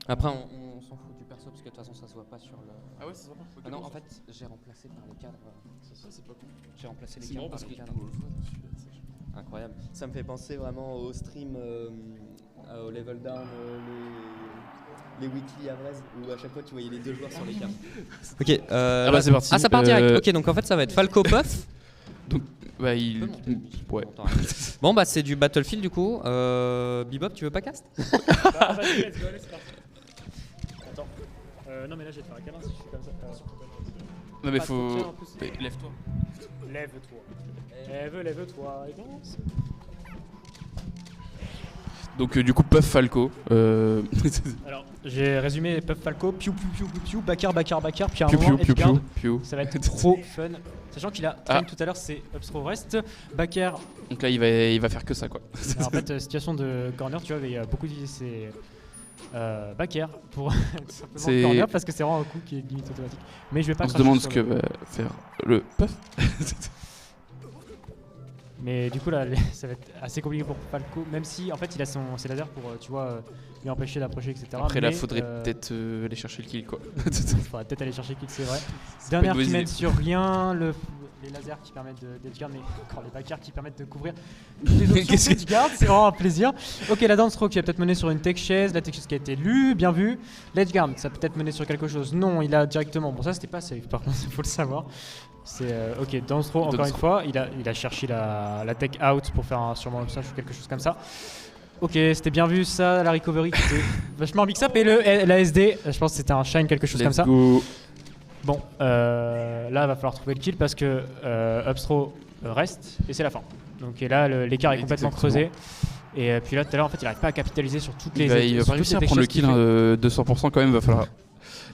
Après, on s'en fout du perso parce que de toute façon, ça se voit pas sur le. Ah ouais, ça se voit pas. Ah non, en fait, j'ai remplacé par les cadres. Ça, c'est pas con. J'ai remplacé les C'est marrant cadres parce par que les du cadres. coup, l'autre fois, je me suis dit, ah, ça, Incroyable. Ça me fait penser vraiment au stream, au level down, les weekly average où à chaque fois tu voyais les deux joueurs sur les cartes. Ok. Ah bah c'est parti. Ah, ça part direct. Ok, donc en fait, ça va être Falco Puff. Donc, bah il. On peut monter la musique, Ouais. on entend rien. Bon, bah c'est du Battlefield du coup. Bebop, tu veux pas cast? Vas-y, let's go, allez, c'est parti. Attends. Non, mais là, je vais te faire un câlin si je suis comme ça. Non mais Ah, faut. tiens, en plus. Mais lève-toi. Lève-toi. Lève-toi et danse. Donc du coup Puff Falco. Alors, j'ai résumé Puff Falco, piou piou piou piou piou, Bakar, puis à un Piu moment, piu piu Edgard. piu piu. Ça va être trop fun. Sachant qu'il a Ah. tout à l'heure, c'est Upstro Rest, Bakar. Donc là il va faire que ça quoi. Alors, en fait, situation de corner, tu vois, il y a beaucoup utilisé c'est Bakar pour tout simplement C'est- corner parce que c'est vraiment un coup qui est limite automatique. Mais je vais pas On se cracher demande sur ce que le- va faire le Puff. Mais du coup là, ça va être assez compliqué pour Falco, même si en fait il a ses lasers pour, tu vois, lui empêcher d'approcher, etc. Après là Mais, faudrait peut-être aller chercher le kill quoi. Il faudrait peut-être aller chercher kill, c'est vrai. pas Dernière une qui mauvaise mène idée. sur rien, les lasers qui permettent d'Edgeguard, mais encore les backers qui permettent de couvrir les options Qu'est-ce que- d'Edgeguard, c'est vraiment un plaisir. Ok, la dance throw qui a peut-être mené sur une tech chaise, la tech chaise qui a été lue, bien vu. L'Edgeguard, ça a peut-être mené sur quelque chose. Non, il a directement. Bon, ça c'était pas safe, par contre, il faut le savoir. C'est ok, dance throw, encore Dance une throw. fois, il a cherché la tech out pour faire sûrement un slash ou quelque chose comme ça. Ok, c'était bien vu ça, la recovery qui était vachement mix-up et la SD, je pense que c'était un shine, quelque chose comme Let's ça. go. Bon, là, il va falloir trouver le kill parce que Upstro reste et c'est la fin. Donc et là, l'écart est complètement Exactement. creusé. Et puis là, tout à l'heure, en fait, il n'arrive pas à capitaliser sur toutes les. Il va sur pas toutes réussir à les prendre le choses qu'il kill fait. de 100% quand même, va falloir.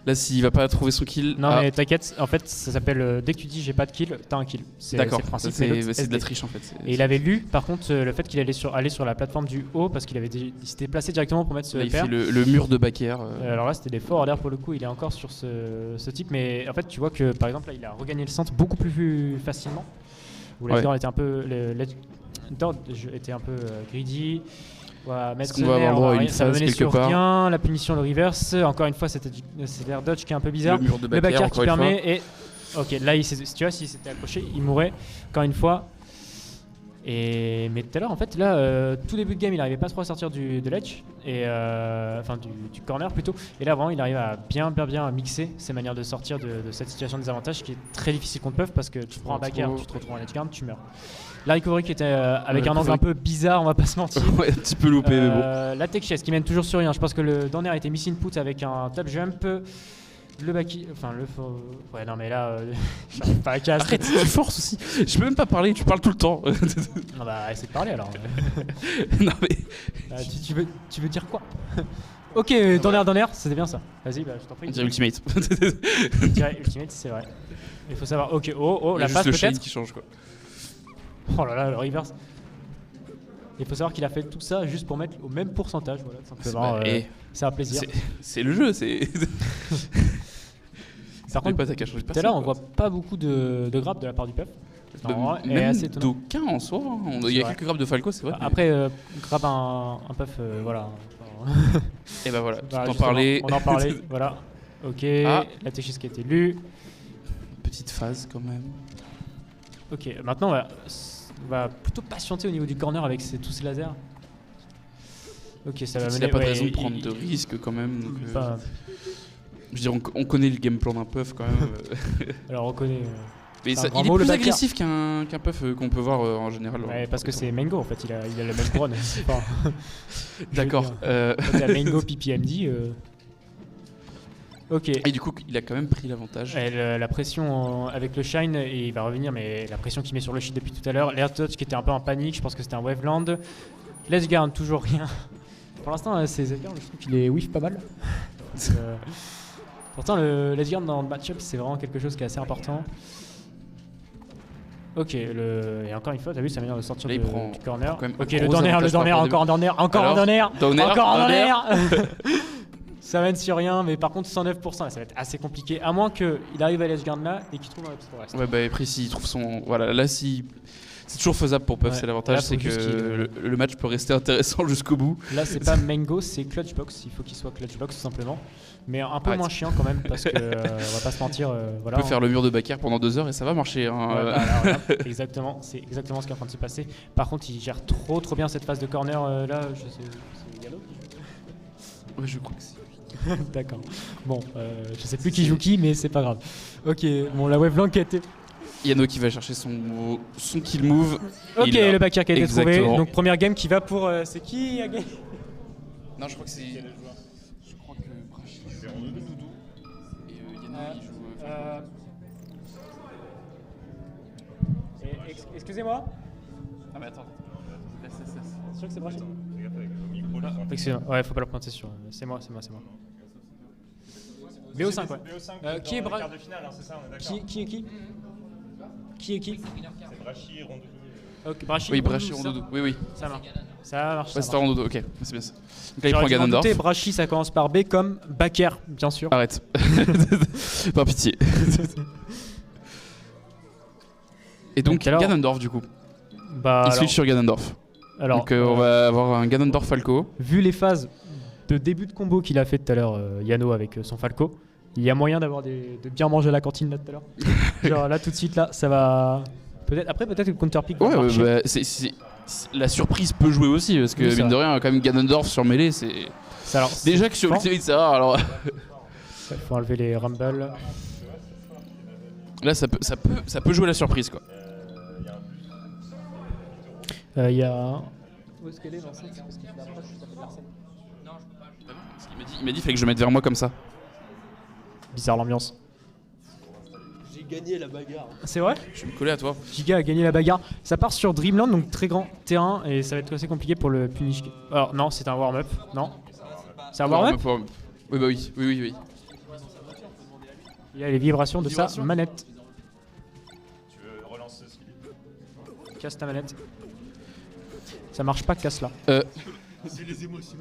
Là s'il va pas trouver son kill. Non, ah, mais t'inquiète, en fait, ça s'appelle dès que tu dis j'ai pas de kill, t'as un kill. C'est d'accord, le principe. c'est mais l'autre, c'est de la SD. triche en fait. Et il avait lu, par contre, le fait qu'il allait sur la plateforme du haut parce qu'il il s'était placé directement pour mettre ce Là, il pair. fait le mur de backer. Alors là, c'était des forts d'air pour le coup, il est encore sur ce type, mais en fait, tu vois que par exemple, là, il a regagné le centre beaucoup plus facilement. Où Ouais. l'Edgeguard était un peu, était un peu greedy. Voilà, mettre qu'on ce va avoir nerf, droit à une ça va phase mener quelque sur part. rien, la punition, le reverse. Encore une fois, c'est l'air dodge qui est un peu bizarre. Le mur de Le backer backer qui encore une fois. permet et ok, là, tu vois, s'il s'était accroché, il mourrait. Encore une fois. Mais tout à l'heure, en fait, là, tout début de game, il n'arrivait pas trop à sortir de l'edge, enfin du corner plutôt. Et là, vraiment, il arrive à bien mixer ses manières de sortir de cette situation de désavantage qui est très difficile contre Puff parce que tu prends un backer, tu te retrouves en edge guard, tu meurs. La recovery qui était avec un angle un peu bizarre, on va pas se mentir. Ouais, un petit peu loupé, mais bon. La tech chest qui mène toujours sur rien. Je pense que le dernier a été miss input avec un tap jump. Le backy, enfin le faux. Ouais, non, mais là, j'arrive pas à casser. Arrête, tu forces aussi. Je peux même pas parler, tu parles tout le temps. Non, bah, essaie de parler alors. Non mais. Tu veux dire quoi? Ok, dans l'air, c'était bien ça. Vas-y, bah, je t'en prie. On dirait Ultimate. Je dirais Ultimate, c'est vrai. Il faut savoir. Ok, Il y la a juste passe le shade peut-être. qui change quoi. Oh là là, le reverse. Il faut savoir qu'il a fait tout ça juste pour mettre au même pourcentage. Voilà, simplement. C'est un plaisir. C'est le jeu, c'est. Par contre, pas ta cache, tout à l'heure, on voit pas beaucoup de grappes de la part du Puff. Non, et même assez étonnant. d'aucun en soi. Hein. Il y a vrai. quelques grappes de Falco, c'est vrai. Après, grab un Puff, voilà. Et bah voilà, Voilà, t'en justement, parlais. On en parlait, voilà. Ok, Ah. la technique qui a été lue. Petite phase quand même. Ok, maintenant on va plutôt patienter au niveau du corner avec tous ces lasers. Ok, ça va Il mener. n'y a pas de ouais, raison de il- prendre il- de risques quand même. Donc, Enfin, je veux dire, on connaît le game plan d'un Puff quand même. alors on connaît. Mais C'est un ça, grand il est mot, le plus backer. agressif qu'un Puff qu'on peut voir en général. Ouais, parce que c'est Mango en fait, il a le même drone. Enfin, D'accord. il a Mango PPMD. Ok. Et du coup, il a quand même pris l'avantage. La pression avec le Shine, et il va revenir, mais la pression qu'il met sur le shield depuis tout à l'heure. L'air touch qui était un peu en panique, je pense que c'était un Waveland. Let's Guard, toujours rien. Pour l'instant, ces Edgeguard, je trouve qu'il est whiff pas mal. Donc, pourtant, le Let's Guard dans le match-up, c'est vraiment quelque chose qui est assez important. Ok, et encore une fois, t'as vu sa manière de sortir Là, il prend du corner. quand même Ok, un le gros dernier, avantage par rapport encore en dernier, encore en Alors, dernier, Downer, encore en Downer. dernier. Ça mène sur rien, mais par contre 109%, là, ça va être assez compliqué. À moins qu'il arrive à l'Edge Guard là et qu'il trouve un Upstro Rest. Ouais, bah après, s'il trouve son. Voilà, là, si. C'est toujours faisable pour Puff, Ouais. c'est l'avantage, Là, c'est faut que juste le match peut rester intéressant jusqu'au bout. Là, c'est pas Mango, c'est Clutchbox. Il faut qu'il soit Clutchbox tout simplement. Mais un peu Arrête. moins chiant quand même parce que on va pas se mentir. Voilà, On peut faire le mur de Bakker pendant 2 heures et ça va marcher. Hein. Ouais, bah, alors là, exactement, c'est exactement ce qui est en train de se passer. Par contre, il gère trop bien cette phase de corner là. Je sais, c'est Yano qui joue. Ouais, je crois que c'est. D'accord. Bon, je sais plus qui joue qui, mais c'est pas grave. Ok, bon, la wavelength a été. Yano qui va chercher son kill move. Ok, Il a- le backer qui a été trouvé. Exactement. Donc première game qui va pour. C'est qui a gagné? Non, je crois que c'est. Je crois que Brachi joue Doudou. Et Yano il joue. Excusez-moi. Ah, mais attends. Laisse. C'est sûr que c'est Brachy. Excusez-moi. Ouais, faut pas le pointer sur. C'est moi. BO5, ouais. BO5 qui est dans les Bra- quarts de finale, hein, c'est ça, on est d'accord. Qui est qui? Qui est qui? C'est Brachy, Rondoudou. Ok, Brachy. Oui, Brachi Rondoudou, Rondoudou. Oui. Ça marche. Ça marche. Ouais, c'était Rondoudou, ok. C'est bien ça. Donc là, il J'aurais prend dû m'en Ganondorf. douter, Brachy, ça commence par B comme Bakker, bien sûr. Arrête. Par pitié. Et donc, Donc alors- Ganondorf, du coup. Bah, Il alors, switch sur Ganondorf. alors, Donc, on va avoir un Ganondorf Falco. vu les phases de début de combo qu'il a fait tout à l'heure, Yano avec son Falco, il y a moyen d'avoir de bien manger à la cantine là tout à l'heure. Genre là tout de suite là, ça va. Peut-être que le counter pick va Ouais, marcher. la surprise peut jouer aussi, parce que Oui, c'est mine de vrai. rien, quand même, Ganondorf sur mêlée, c'est. Ça, alors, Déjà que sur fort. Ultimate, c'est rare, alors. Il faut enlever les rumbles. Là, ça peut jouer la surprise, quoi. Il y a. Où est-ce qu'elle est l'enceinte? Parce qu'il approche juste à côté de l'arsène. Il m'a dit qu'il fallait que je mette vers moi comme ça. Bizarre l'ambiance. J'ai gagné la bagarre. C'est vrai? Je vais me coller à toi. Giga a gagné la bagarre. Ça part sur Dreamland, donc très grand terrain, et ça va être assez compliqué pour le punish. Alors non, c'est un warm-up. Non? C'est un warm-up? Oui, bah oui. Il y a les vibrations de sa Vibrations. manette. Tu veux relancer ce qu'il dit? Casse ta manette. Ça marche pas, casse là. C'est les émotions.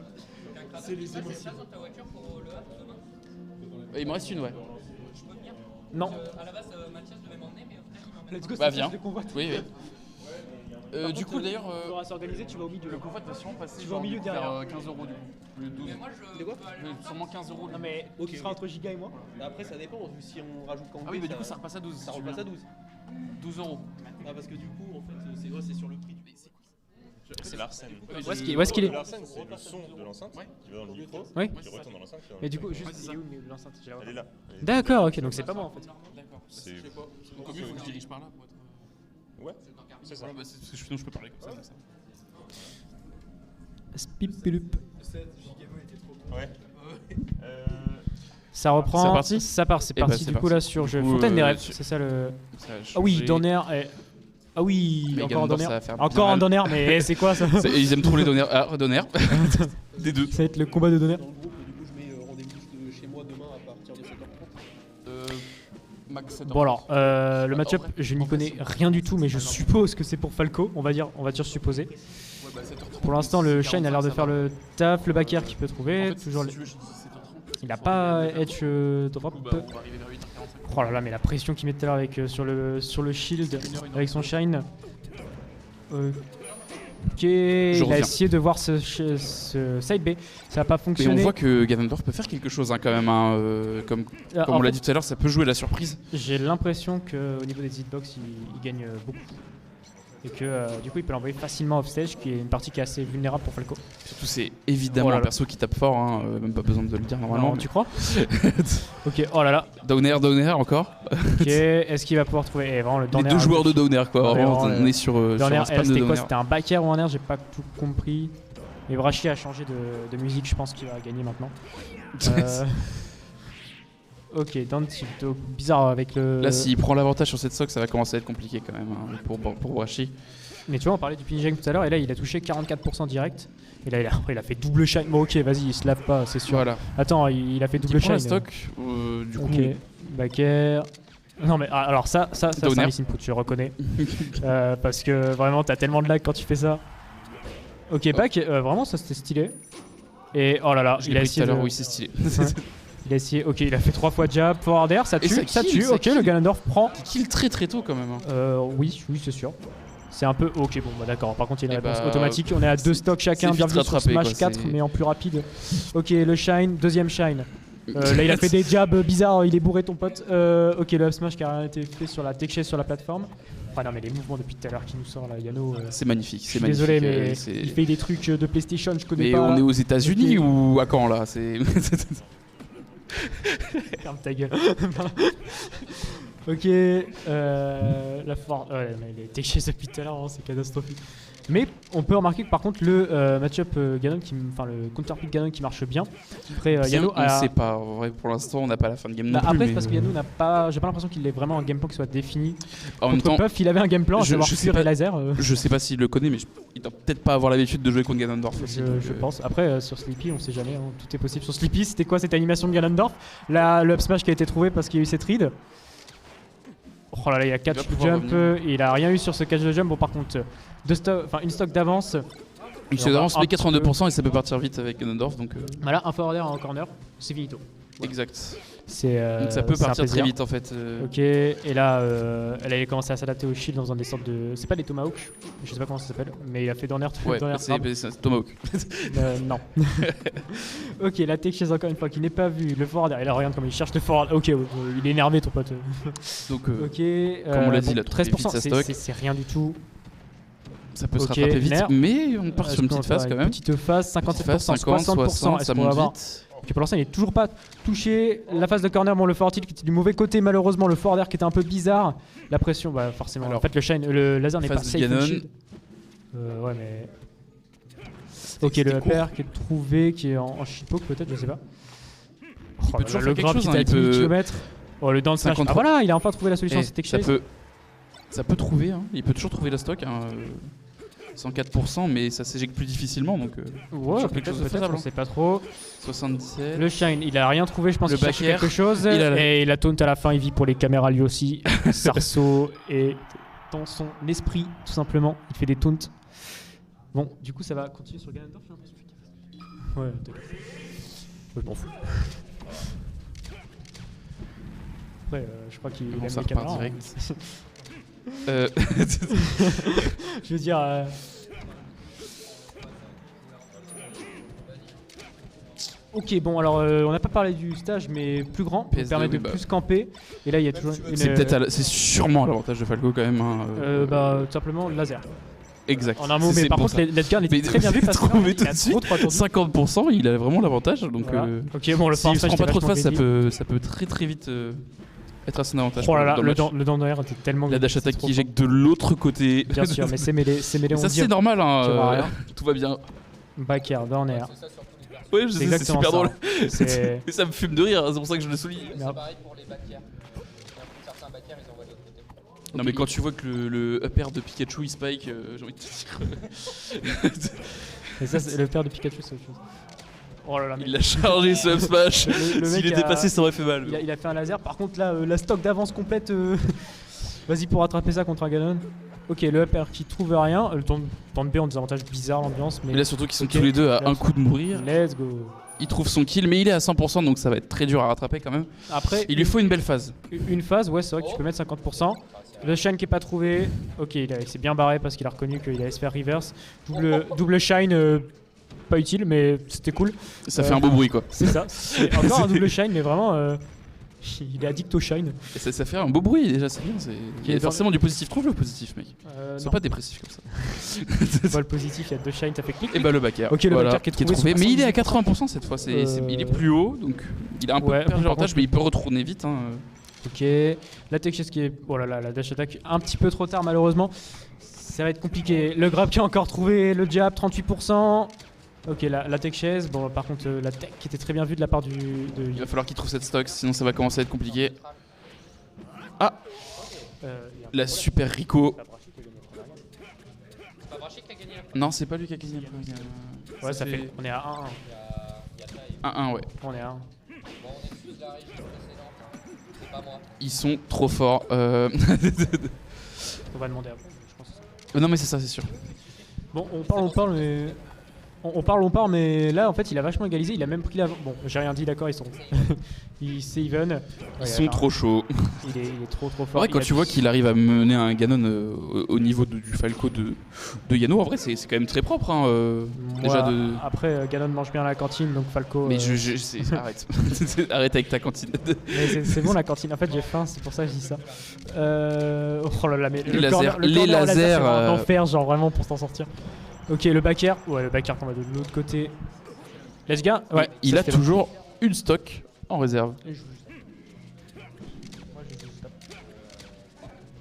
Il me reste une, ouais. Non. Let's go, Bah, c'est viens. le convoi. Oui. Du coup, d'ailleurs. Faudra s'organiser, tu vas au milieu. Le convoi va sûrement passer. Tu vas au milieu derrière. 15 € du coup. Le 12. C'est quoi Sûrement 15 €. Non mais Ok, tu seras ok. entre Giga et moi. Après, ça dépend. Si on rajoute quand Ah oui, bah du coup, ça repasse à 12. ça repasse à 12. 12 €. Ah, parce que du coup, en fait, c'est sur le prix. C'est l'Arsène. Où est-ce qu'il est? L'Arsène, c'est le son de l'enceinte qui va dans le micro, Oui. qui retourne dans l'enceinte. qui va dans Mais le du coup, micro. juste il est où l'enceinte? J'ai la Elle est là. D'accord, ok, donc c'est pas moi en fait. D'accord. C'est- Donc, au mieux, faut que je dirige par là pour être. Ouais, c'est ça. Ouais, bah, c'est parce que sinon, je peux parler comme ça. Spipilup. Ouais. Ça reprend. C'est parti Ça part, c'est Eh bah, parti c'est du coup parti. là sur jeu. Du coup, Fontaine des rêves, tu- c'est ça le. Ça a Ah oui, changé. Donner. Ah oui, Mais encore un Ganondorf, Donner. ça va faire Encore bien un mal. Donner, mais c'est quoi ça? Ça Ils aiment trop les donneurs. Ah, donneurs. Des deux. va être le combat de Donner. Dans le groupe, du coup, je mets rendez-vous de chez moi demain à partir de 7h30. Max 7 Bon alors, le match-up, je n'y connais rien du tout, mais je suppose que c'est pour Falco. On va dire supposer. Pour l'instant, le Shine a l'air de faire le taf, le backer qu'il peut trouver. Toujours le- Il a pas edge drop. Oh là là, mais la pression qu'il met tout à l'heure avec sur le shield avec son Shine. Ok, il a reviens. essayé de voir ce side B, ça n'a pas Mais on fonctionné. voit que Ganondorf peut faire quelque chose hein, quand même. Hein, comme En on l'a fait, dit tout à l'heure, ça peut jouer la surprise. j'ai l'impression qu'au niveau des hitbox, il gagne beaucoup. Et que du coup, il peut l'envoyer facilement offstage, qui est une partie qui est assez vulnérable pour Falco. Surtout, c'est évidemment Oh là un là. perso qui tape fort. Hein, même pas besoin de le dire normalement. Non, tu crois? Ok, oh là là. Downer encore. Ok, est-ce qu'il va pouvoir trouver vraiment le Les Downer, deux joueurs de Downer quoi. Ouais, Vraiment, vraiment, on est sur Downer, un spam de c'était quoi? Downer. C'était un backer ou un air? J'ai pas tout compris. Et Brachi a changé de musique, je pense qu'il va gagner maintenant. Ok, Dante, c'est plutôt bizarre avec le. Là, s'il prend l'avantage sur cette sock, ça va commencer à être compliqué quand même hein, pour Brachi. Mais tu vois, on parlait du pinning tout à l'heure, et là il a touché 44% direct. Et là il a fait double shine. Bon, ok, vas-y, il se lave pas, c'est sûr. Voilà. Attends, il a fait double Il prend shine. la stock. Du coup, Ok, backer. Non, mais alors ça c'est Downer. un miss input, je le reconnais. Parce que vraiment, t'as tellement de lag quand tu fais ça. Ok, back, vraiment, ça c'était stylé. Et oh là là, je il l'ai a pris tout essayé à l'heure. de. Oui, c'est stylé. Ouais. Il a essayé, ok, il a fait 3 fois jab, forward air, ça Et tue, ça ça kill, tue, ça ok, kill. le Ganondorf prend. Il kill très très tôt quand même. Hein. Oui, c'est sûr. C'est un peu... Ok, bon, bah d'accord. Par contre, il y a une Eh réponse bah, automatique. On est à 2 stocks chacun. c'est vite Bienvenue sur rattrapé, Smash quoi, 4, c'est- mais en plus rapide. Ok, le Shine, deuxième Shine. Là, il a fait des jabs bizarres. Il est bourré, ton pote. Ok, le up smash qui a rien été fait sur la tech chase sur la plateforme. Ah non, mais les mouvements depuis tout à l'heure qui nous sort là, Yano. C'est magnifique, Je c'est suis magnifique. désolé, mais c'est- il fait des trucs de PlayStation, je connais Mais pas. on est aux États-Unis Ok. ou à quand là? C'est Ferme ta gueule. Ok, la force. Ouais, mais les tech chase depuis tout à l'heure, hein, c'est catastrophique. Mais on peut remarquer que par contre le match-up Ganon, enfin le counterpick Ganon qui marche bien. Après Yano on a. sait pas. En vrai, pour l'instant, on n'a pas la fin de game Bah, non plus. après, c'est mais, parce que Yano n'a pas. J'ai pas l'impression qu'il ait vraiment un game plan qui soit défini. en même Contre temps, Puff, il avait un game plan, à je- savoir je sais pur pas- et laser. je sais pas s'il le connaît, mais il doit peut-être pas avoir l'habitude de jouer contre Ganondorf aussi. donc, Je pense. Après, sur Sleepy, on sait jamais, hein, tout est possible. Sur Sleepy, c'était quoi cette animation de Ganondorf? Là, le up smash qui a été trouvé parce qu'il y a eu cette read. Oh là là, il a catch va pouvoir jump, il a rien eu sur ce catch de jump. Bon, par contre, une stock d'avance. Une Et on va avance, un mais petit 82% et ça peut partir vite avec Ganondorf, donc Voilà, un forward air en corner, c'est finito. Voilà. exact. C'est, Donc ça peut c'est un partir très plaisir. vite en fait. Ok, et là, elle a commencé à s'adapter au shield dans un des sortes de. C'est pas les Tomahawk, je sais pas comment ça s'appelle, mais il a fait Donner Ouais, Frab. c'est Tomahawk. Non. Ok, la tech chase encore une fois qui n'est pas vue. Le forward, et là regarde comme il cherche le forward. Ok, il est énervé ton pote. Donc Ok. comme on l'a dit, il a trouvé 13%, vite sa c'est- stock. c'est rien du tout. ça peut se ok, rattraper vite, Nair. mais on part Est-ce sur une qu'on petite va phase faire quand une même. Petite phase, Petite 57%, phase, 50, 60%. 60, Est-ce ça qu'on va monte avoir vite. Ok, pour l'instant, il est toujours pas touché. La phase de corner, bon, le forward tilt qui était du mauvais côté, malheureusement. Le forward air qui était un peu bizarre. La pression, bah forcément. Alors, en fait, le laser n'est pas phase de safe. Ganon. on shield. Ouais, mais. Ok, C'était le up court. air qui est trouvé, qui est en shitpoke peut-être, je sais pas. Oh peut là toujours là, faire le quelque grand chose, qui hein, est à il 10 000 peut- km. Oh, le down smash. 53. Ah voilà, il a enfin trouvé la solution, Eh, c'était ça chase. peut trouver, hein. Il peut toujours trouver la stock. Hein. 104%, mais ça s'éjecte plus difficilement, donc Ouais, quelque chose de peut-être, faisable, on sait pas trop. 77. Le Shine, il a rien trouvé, je pense Le qu'il cherche back air, quelque chose. il a la- Et il a taunt à la fin, il vit pour les caméras lui aussi. Sarceau est dans son esprit, tout simplement. Il fait des taunts. Bon, du coup, ça va continuer sur Ganondorf, j'ai l'impression. Ouais, t'inquiète. Ouais, je m'en fous. Après, je crois qu'il Bon, aime ça les repart caméras. direct. hein. Je veux dire... Ok, bon, alors on n'a pas parlé du stage, mais plus grand, qui PS2, permet de oui, bah. plus camper. Et là, il y a toujours une. c'est sûrement l'avantage de Falco quand même. Hein. Bah, tout simplement le laser. Exact. En un mot, C'est mais par pour contre, ça. l'Edgar était Mais très bien vu parce trouvé qu'il tout a de suite. trop 3 tours. 50%, il a vraiment l'avantage. Donc, Voilà. Ok, bon, le s'il se force prend pas trop de face, ça peut très très vite être à son avantage. Oh là là, dans le match. down air était tellement. La dash attack qui éjecte de l'autre côté. Bien sûr, mais c'est mêlé, Mais on ça dit. c'est normal, hein, tu vois rien. tout va bien. Back air, down air. Ouais, je C'est sais, c'est exactement super ça. drôle. C'est. Mais ça me fume de rire, c'est pour ça que je le souligne. Merde. pareil pour les backairs. Certains backairs, ils envoient de l'autre côté. Non mais quand tu vois que le up air de Pikachu il spike, j'ai envie de te dire. Et ça, c'est le père de Pikachu, c'est autre chose. Oh là là, mais Il l'a chargé ce up smash. Le S'il mec était a- passé, ça aurait fait mal. il a fait un laser. Par contre, là, la stock d'avance complète. Vas-y pour rattraper ça contre un Ganon. Ok, le up air qui trouve rien. Le temps de B en désavantage bizarre, l'ambiance. Mais là surtout qu'ils sont Ok. tous les deux à Là, un coup de mourir. Let's go. Il trouve son kill, mais il est à 100%, donc ça va être très dur à rattraper quand même. Après, Il lui faut une belle phase. une phase, ouais, c'est vrai que tu peux mettre 50%. Le shine qui est pas trouvé. Ok, il s'est bien barré parce qu'il a reconnu qu'il allait se faire reverse. Double shine, pas utile, mais c'était cool. Ça fait un beau bruit quoi. C'est ça. C'est encore un double shine, mais vraiment, il est addict au shine. Et ça fait un beau bruit déjà, c'est bien. Il y a dans- forcément du positif. Trouve le positif, mec. Sois Non, pas dépressif comme ça. pas le positif, il y a deux shines, ça fait clic. Et bah le back air. Ok, le voilà, back air qui est trouvé, Mais il est à 80% cette fois. Il est plus haut, donc il a un peu Ouais, perdu par l'avantage, contre- mais il peut retourner vite. Hein. Ok, la tech chase qui est. Oh là là, la dash attack un petit peu trop tard malheureusement. Ça va être compliqué. Le grab qui a encore trouvé, le jab 38%. Ok, la tech chase. Bon, par contre, la tech qui était très bien vue de la part Il va falloir qu'il trouve cette stock, sinon ça va commencer à être compliqué. La super Rico. C'est pas Brachy qui a gagné Non, c'est pas lui qui a gagné. Ouais, ça fait. On est à 1-1. 1-1, ouais. On est à 1. Bon, on excuse la régie précédente, hein. C'est pas moi. Ils sont trop forts. On va demander après, je pense. Non, mais c'est ça, c'est sûr. Bon, on parle, mais. On parle, mais là en fait il a vachement égalisé, il a même pris la... Bon, j'ai rien dit, d'accord, ils sont... c'est even. Ouais, Ils sont trop chauds. Il est trop fort. Ouais, quand tu vois qu'il arrive à mener un Ganon au niveau du Falco de Yano, en vrai c'est quand même très propre. Hein, déjà de... Après, Ganon mange bien à la cantine, donc Falco... Mais arrête. Arrête avec ta cantine. Mais c'est bon la cantine, en fait j'ai faim, c'est pour ça que je dis ça. Oh là là, mais les lasers, c'est un enfer, genre vraiment pour s'en sortir. Ok, le back air. Ouais, le back air qu'on va de l'autre côté. Let's go. Ouais, il a toujours une stock en réserve. Et je... Moi, je stop.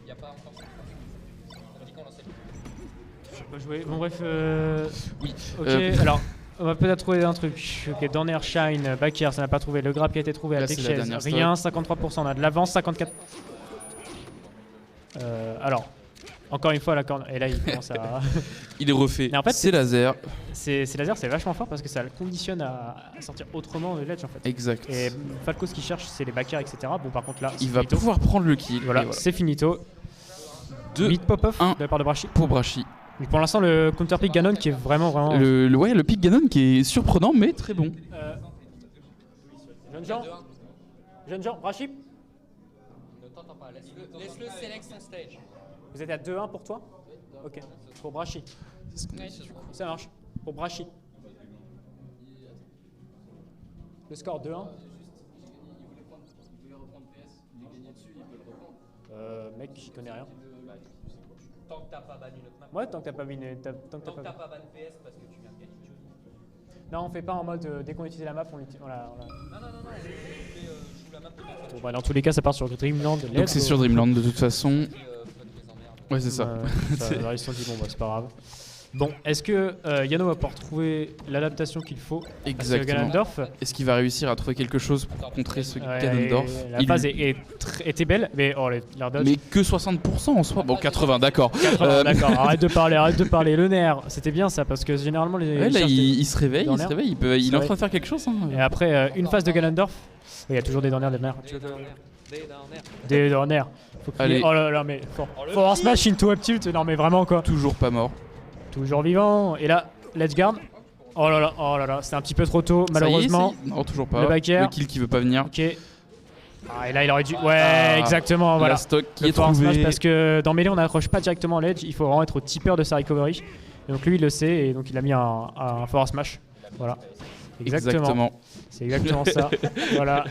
Y a pas encore. On dit qu'on lance le. Je sais pas jouer. Bon, bref. Oui. Ok, alors. On va peut-être trouver un truc. Ok, Down Air, Shine, back air, ça n'a pas trouvé. Le grab qui a été trouvé à la tech chaise. Rien, 53%. On a de l'avance, 54%. Alors. Encore une fois, la corne. Et là, il commence à. Il est refait. En fait, c'est laser. C'est laser, c'est vachement fort parce que ça le conditionne à sortir autrement de ledge en fait. Exact. Et Falco, ce qu'il cherche, c'est les back air, etc. Bon, par contre, là, il va pouvoir prendre le kill. Voilà, c'est finito. 2 mid pop-off de la part de Brachy. Pour Brachy. Mais pour l'instant, le counter pick Ganon qui est vraiment. Le pick Ganon qui est surprenant, mais très bon. Jeune Jean, Brachy. Ne t'entends pas, laisse-le select son stage. Vous êtes à 2-1 pour toi? Ok, pour Brachy. Ça marche. Pour Brachy. Le score 2-1. Mec, j'y connais rien. Tant que t'as pas banni notre map. Ouais, tant que t'as pas banni. Tant que t'as pas banni PS parce que tu viens de gagner. Non, on fait pas en mode dès qu'on utilise la map, on l'utilise. Voilà. Non, je joue la map de Bon, bah, dans tous les cas, ça part sur Dreamland. Donc c'est sur Dreamland de toute façon. Ouais, c'est ça. Alors, ils se sont dit, bon, bah, c'est pas grave. Bon, est-ce que Yano va pouvoir trouver l'adaptation qu'il faut à ce Ganondorf? Est-ce qu'il va réussir à trouver quelque chose pour contrer ce Ganondorf? La phase était belle, mais l'air dodge. Mais que 60% en soi. Bon, 80, d'accord. 80, d'accord. Arrête de parler. Le nerf, c'était bien ça, parce que généralement les. Ouais, là, il se réveille, il est en train de faire quelque chose. Hein. Et après, une phase de Ganondorf, il y a toujours des dernières, des nerfs. Des dernières. Allez. Oh là là, mais faut avoir smash into up tilt. Non, mais vraiment quoi. Toujours pas mort. Toujours vivant. Et là, let's guard. Oh là là, c'est un petit peu trop tôt, malheureusement. Non, toujours pas. Le back air. Le kill qui veut pas venir. Ok. Ah, et là, il aurait dû. Ouais, exactement. Voilà. La stock qui le est trouvée. Smash, parce que dans Melee, on n'accroche pas directement l'edge. Il faut vraiment être au tipper de sa recovery. Et donc lui, il le sait. Et donc, il a mis un forward smash. Voilà. Exactement. C'est exactement ça. Voilà,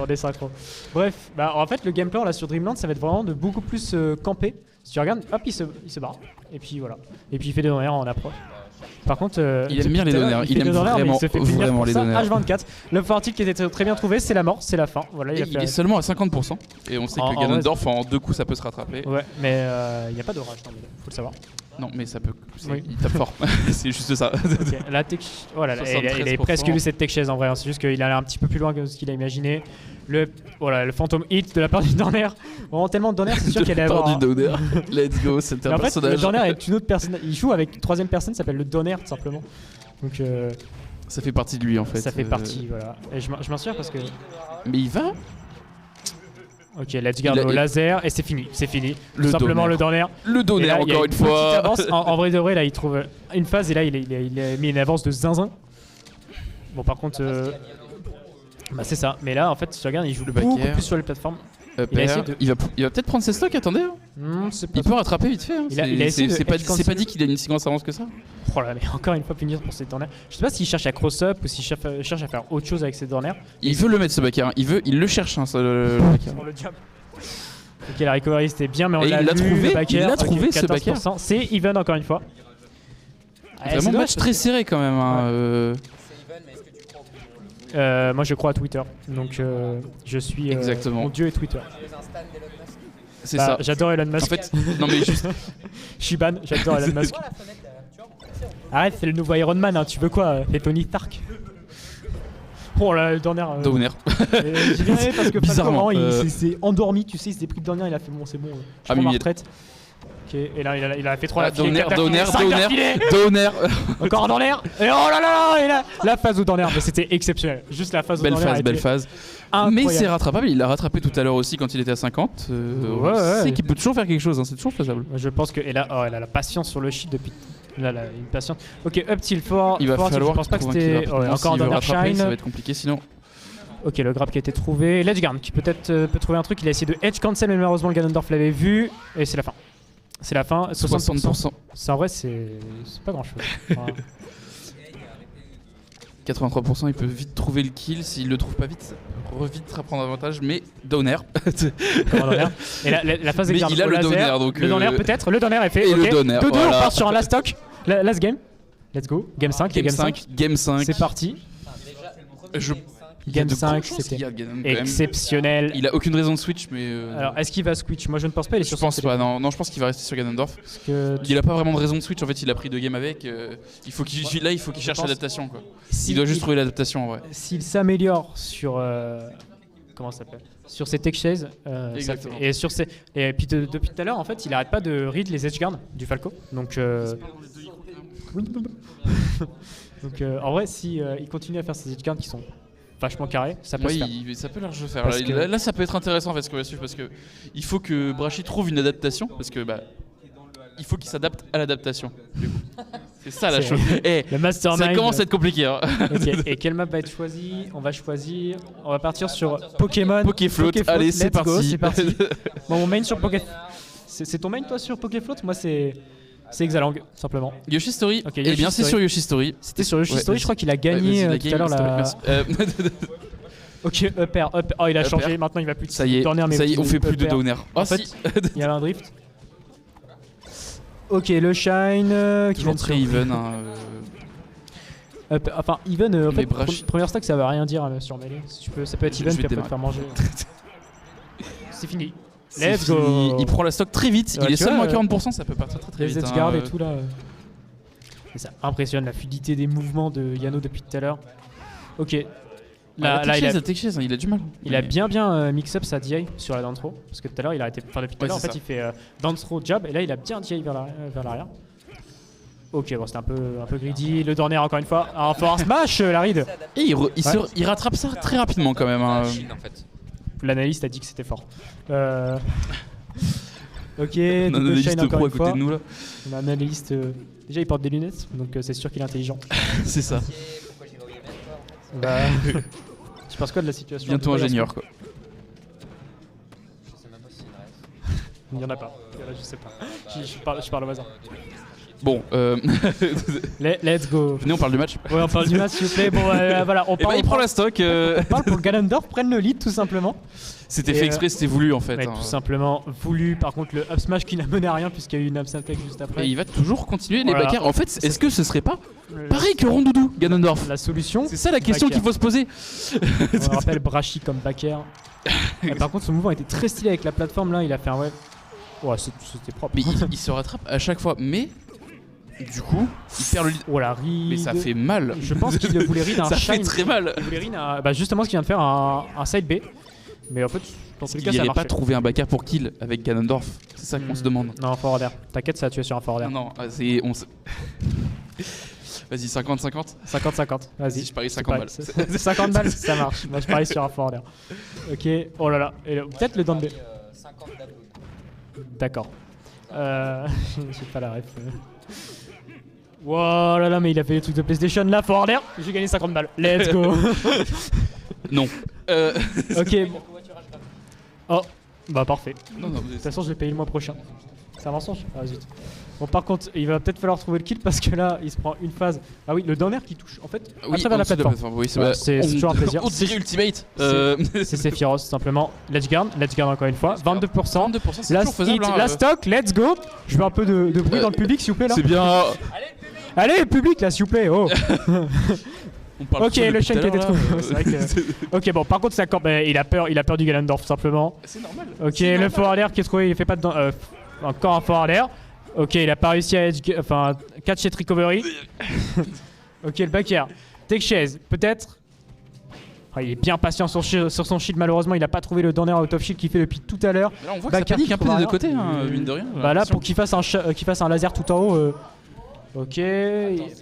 on est synchro. Bref, bah, en fait, le gameplay là sur Dreamland, ça va être vraiment de beaucoup plus camper. Si tu regardes, hop, il se barre. Et puis voilà. Et puis il fait des donneurs en approche. Par contre, il aime bien les donneurs. Il aime vraiment les donneurs. H24. Le fortick qui était très bien trouvé, c'est la mort, c'est la fin. Voilà, il est seulement à 50%. Et on sait que Ganondorf, en 2 coups, ça peut se rattraper. Ouais, mais il n'y a pas d'orage, faut le savoir. Non, mais ça peut. Il tape fort. C'est juste ça. Okay. La tech. Voilà, il est presque lu cette tech chaise en vrai. Hein. C'est juste qu'il allait un petit peu plus loin que ce qu'il a imaginé. Le Phantom Hit de la part du Donner. Vraiment tellement de Donner, c'est sûr qu'il allait avoir. Du Donner. Let's go, c'est un personnage. Le Donner est une autre personne. Il joue avec une troisième personne, s'appelle le Donner tout simplement. Donc. Ça fait partie de lui en fait. Ça fait partie, voilà. Et je m'en souviens parce que. Mais il va. Ok, let's go au laser et c'est fini. Tout simplement le Donner. Le Donner encore une fois. En vrai de vrai, là il trouve une phase et là il a mis une avance de zinzin. Bon, par contre. Bah c'est ça, mais là en fait si tu regardes il joue beaucoup plus sur les plateformes. Il va peut-être prendre ses stocks, attendez. Il peut rattraper vite fait. Hein. C'est pas dit qu'il a une si grosse avance que ça. Oh là, mais encore une fois punir pour ses Donner. Je sais pas s'il cherche à cross-up ou s'il cherche à faire autre chose avec ses Donner. Il veut le mettre ce backer, il le cherche le backer. Pour le job. Ok, la recovery c'était bien, mais on l'a trouvé. Il l'a trouvé ce backer. C'est even encore une fois. Vraiment match très serré quand même. Moi je crois à Twitter, donc je suis mon dieu est Twitter. C'est ça. J'adore Elon Musk. En fait, non mais juste. Je suis ban, j'adore Elon Musk. Arrête, c'est le nouveau Iron Man, hein. Tu veux quoi? C'est Tony Stark. Oh là, le Donner. Donner. J'ai bien aimé parce que bizarrement, il s'est endormi, tu sais, il s'est pris le Donner, il a fait bon, c'est bon. Je prends ma retraite. Ok, et là il a fait 3 Donner. Encore un Donner. Et oh là là, et là la phase au Donner, mais c'était exceptionnel. Juste la phase au Donner. Belle phase. Mais c'est rattrapable, il l'a rattrapé tout à l'heure aussi quand il était à 50. C'est qu'il peut toujours faire quelque chose, hein. C'est toujours faisable. Je pense que elle a la patience sur le shield depuis Là, une patience. Ok, up till 4. Il va falloir je pense pas que trouver un c'était. kill rapidement. Encore un S'il veut Donner rattraper, Shine. ça va être compliqué sinon. Ok, le grab qui a été trouvé. Ledgeguard qui peut-être peut trouver un truc. Il a essayé de edge cancel, mais malheureusement le Ganondorf l'avait vu. Et c'est la fin. C'est la fin. 60%. C'est en vrai, c'est pas grand chose. Voilà. 83%, il peut vite trouver le kill. S'il le trouve pas vite, ça peut vite prendre avantage. Mais Donner. Comment Donner. Et la phase Mais exerce il a au le laser. Donner, donc, Le Donner peut-être. Le Donner est fait. et ok. le Donner, 2-2, voilà. on part sur un last stock. Last game. Let's go. Game 5. Game 5. Game 5. C'est parti. Game 5, c'était exceptionnel. Il a aucune raison de switch, mais. Alors, est-ce qu'il va switch? Moi, je ne pense pas. Il est je sur pense son pas. Non, je pense qu'il va rester sur Ganondorf. parce que Il a pas vraiment de raison de switch. En fait, il a pris 2 games avec. Il faut qu'il cherche pense- l'adaptation, quoi. si- Il doit juste trouver l'adaptation, en vrai. s'il s'améliore sur comment ça s'appelle, sur ses tech chases, Exactement. et sur ses et puis depuis tout à l'heure en fait il arrête pas de read les edge guards du Falco, donc donc en vrai si il continue à faire ces edge guards qui sont vachement carrés, ça peut se faire. Ça peut large faire. Parce que- Là, ça peut être intéressant en fait ce qu'on va suivre parce que il faut que Brachy trouve une adaptation parce que il faut qu'il s'adapte à l'adaptation. du coup. C'est ça la C'est- chose. Eh, Le mastermind. ça commence à être compliqué. Hein. Ok, et quelle map va être choisie? On va partir sur Pokémon. Pokéfloat, allez, c'est let's go, parti. c'est parti. Bon, mon main sur Poké. C'est ton main toi sur Pokéfloat? Moi c'est Exalang simplement. Yoshi Story. Ok, Eh Yoshi bien, c'est Story. sur Yoshi Story. C'était sur Yoshi Ouais, Story, vas-y. je crois qu'il a Ouais, gagné vas-y, tout à l'heure Game la. Story, merci. Ok, upper. Oh, il a Upper. changé, maintenant il va plus de Ça y est, Donner, mais ça y est, on fait plus de upper. Donner. En fait, il y a un drift. Ok, le Shine qui Toujours vient très sur- even. Hein, Enfin, even, en Mais fait, Brash- première stack ça veut rien dire sur Melee. Si tu peux, ça peut être Je even, vais puis après te démarrer. faire manger. C'est fini. c'est Let's fini. go. Il prend la stock très vite. Ouais, il est tu vois, seulement à 40%, ça peut partir très Les vite. edge hein, guard et tout là. Et ça impressionne la fluidité des mouvements de Yano depuis tout à l'heure. Ok. Là, il a du mal. Il a bien mix up sa DI sur la down throw parce que tout à l'heure il a arrêté, enfin depuis tout à Ouais, l'heure en c'est fait il fait down throw jab et là il a bien DI vers l'arrière. Ok, bon c'était un peu greedy, le Donner encore une fois, un fort smash la read. Et il rattrape ça très rapidement quand même. hein. Chine, en fait. L'analyste a dit que c'était fort. Ok, On a un double analyste shine encore pro à une côté fois. de nous là. On a un analyste, déjà il porte des lunettes donc c'est sûr qu'il est intelligent. C'est ça. Pourquoi j'ai voulu mettre quoi, en fait Bah, tu penses quoi de la situation? Bientôt de Doyas, ingénieur quoi. Je sais même pas s'il reste. Il y en a pas. Je sais pas. Je parle au hasard. Bon, Let's go. venez on parle du match. Ouais, on parle du match s'il vous plaît. Bon, voilà, on Et bah il prend la stock. On parle pour que Ganondorf prenne le lead tout simplement. C'était Et, fait exprès, c'était voulu en fait. Ouais, hein. tout simplement voulu. Par contre, le up smash qui n'a mené à rien puisqu'il y a eu une up attack juste après. Et il va toujours continuer les Voilà. backers. En fait, est-ce que ce serait pas pareil que Rondoudou, Ganondorf? La solution, C'est ça la question Backer. qu'il faut se poser. on rappelle Brachy comme backer. Par contre, son mouvement était très stylé avec la plateforme là. Il a fait un web. Ouais, c'était propre. Mais il se rattrape à chaque fois. Mais du coup, il perd le lead. Oh la read. Mais ça fait mal. Je pense qu'il voulait read un Ça fait shine. très mal. Il voulait read bah justement ce qu'il vient de faire un side B. Mais en fait, dans tous les Il cas, ça a irait marché. pas trouver un backer pour kill avec Ganondorf. C'est ça qu'on se demande. Non, forward air. T'inquiète, ça a tué sur un forward air. Non, c'est. Vas-y, 50-50. 50-50. Vas-y. Si je parie C'est 50 pareil. balles. C'est 50 balles, ça marche. Moi je parie sur un forward air. Ok, oh là là. Et peut-être le down B. 50 d'upload. D'accord. J'ai pas la ref. Wow là là, mais il a fait les trucs de PlayStation là, forward air. J'ai gagné 50 balles. Let's go. Non. Ok. Oh, bah parfait. Non, non, De toute façon, je vais payer le mois prochain. C'est un mensonge? Ah zut. Bon, par contre, il va peut-être falloir trouver le kill parce que là, il se prend une phase. Ah oui, le Donner qui touche en fait à travers la plateforme. Oui, Ouais, c'est toujours un plaisir. On dirait Ultimate. C'est Sephiroth simplement. Let's guard encore une fois. 22%. 32%, c'est Last toujours faisable. hit, hein, last stock, let's go. Je veux un peu de bruit dans le public s'il vous plaît là. C'est bien. Allez, public là s'il vous plaît. Oh. On parle Ok, tout ça le depuis chaîne tout qui à était l'heure, trouvé. là. C'est vrai que. Ok, bon, par contre, ça campe. Il a peur du Ganondorf simplement. C'est normal. Ok, le forward air qui est trouvé, il fait pas de. Encore un forward air. Ok, il a pas réussi à catch et recovery. Ok, le back air. Take chase, peut-être. Il est bien patient sur son shield, malheureusement il a pas trouvé le Donner out of shield qu'il fait depuis tout à l'heure. Là, on voit que ça Backer panique qui un peu trouve des deux rien. côtés, hein, mine de rien. Bah là pour qu'il fasse un laser tout en haut. Ok.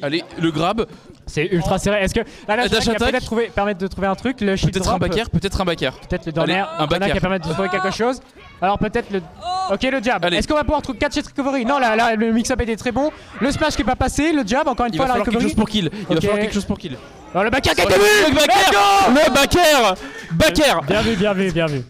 Allez, le grab. C'est ultra serré. Est-ce que la dash dash attack va attack. peut-être permettre de trouver un truc? Le shield Peut-être un drop, backer, peut-être un backer. peut-être le Donner. Allez, un backer. Qui va permettre de trouver quelque chose. Alors peut-être le... Ok, le jab. Allez. Est-ce qu'on va pouvoir catcher recovery? Non, là, le mix-up était très bon. Le smash qui est pas passé, le jab, encore une Il fois, va la falloir quelque recovery. chose pour kill. Il va Ok. falloir quelque chose pour kill. Alors le backer qui a Oh, été vu. le backer. Le backer. Backer. Bien vu, bien vu, bien vu.